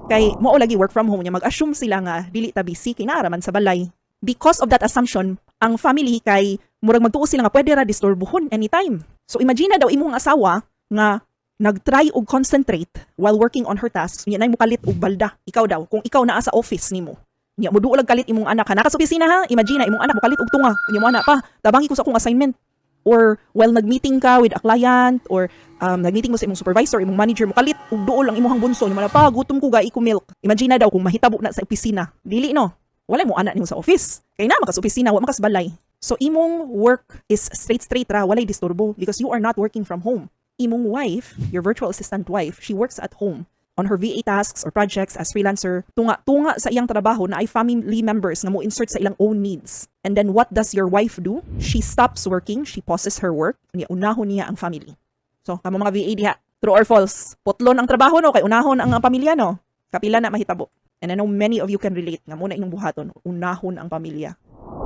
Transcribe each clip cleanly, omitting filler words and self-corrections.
Kay mao lagi work from home nya mag-assume sila nga dili ta busy kay naaraman sa balay. Because of that assumption, ang family kay murag magtuo sila nga pwede ra disturbuhon anytime. So imagine daw imong asawa nga nagtry og concentrate while working on her tasks, nya nay mo kalit og balda. Ikaw daw, kung ikaw naa sa office nimo, nya mo duolag kalit imong anak, ha naka sa opisina ha, imagine imong anak mo kalit og tunga, nya mo anak pa, tabangi ko sa akong assignment. Or while nag-meeting ka with a client, or nag-meeting mo sa imong supervisor, imong manager, mo kalit og duol ang imong bunso, nya mo na pa gutom ko ga iko milk. Imagine daw kung mahitabo na sa opisina. Dili no. Wala mo anak nimo sa office. Kay na makas opisina, wa makas balay. So imong work is straight ra, walay disturbo because you are not working from home. Imong wife, your virtual assistant wife, she works at home on her VA tasks or projects as freelancer. Tunga sa iyang trabaho na ay family members nga mo insert sa ilang own needs. And then what does your wife do? She stops working, she pauses her work, niya unahon niya ang family. So kamo mga VA diha, true or false? Potlon ang trabaho no kay unahon ang pamilya no. Kapila na mahitabo. And I know many of you can relate nga muna inyong buhaton, unahon ang pamilya.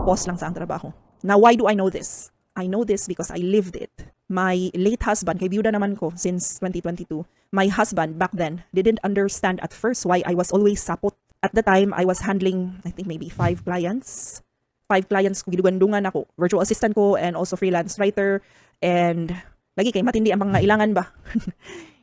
Pause lang sa ang trabaho. Now, why do I know this? I know this because I lived it. My late husband, kay biyuda naman ko since 2022, my husband back then didn't understand at first why I was always sapot. At the time, I was handling, I think maybe 5 clients. 5 clients kung gidugandungan ako. Virtual assistant ko and also freelance writer. And lagi kay matindi ang mga ilangan ba?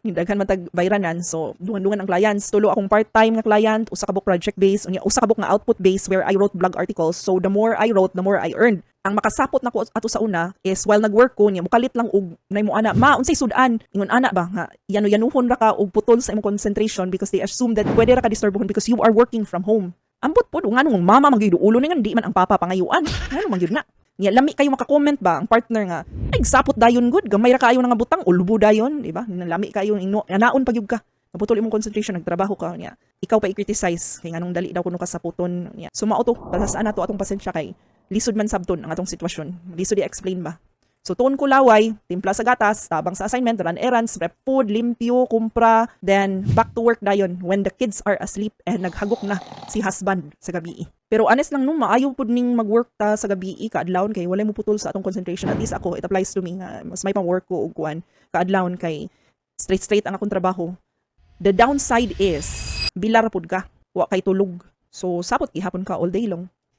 Daghan man tag bayranan, so dungan ang clients. Tulo akong part-time nga client, usa ka book project based, unya usa ka book nga output based where I wrote blog articles. So the more I wrote, the more I earned. Ang makasapot nako ato sa una is while nag-work ko niya mukalit lang og nay mo ana ma unsay sudan ingon ana ba nga yanuhon ra ka og putol sa imong concentration because they assume that pwede ra ka disturbuhon because you are working from home. Ambot pod nganong mama magyud ulo ni nga di man ang papa pangayuan. Ngano magyud na. Nya lami kayo maka-comment ba ang partner nga ay sapot dayon good gamay ra kaayo nga butang ulbo dayon di ba lami kayo naon pagyud ka naputol imong concentration nagtrabaho ka niya ikaw pa i-criticize kay nganong dali daw kuno ka saputon niya sumao to palasaan nato atong pasensya kay lisod man sabton ang atong sitwasyon lisod i-explain ba so tuon ko laway timpla sa gatas tabang sa assignment run errands prep food limpyo kumpra then back to work dayon when the kids are asleep and naghagok na si husband sa gabi. Pero honest lang no, maayo pud ning mag-work ta sa gabi kaadlawon kay walay mo putol sa atong concentration. At least ako, it applies to me nga mas may pang-work ko og kuan kaadlawon kay straight ang akong trabaho. The downside is bilar pud ka, wa kay tulog. So sapot gihapon ka all day long.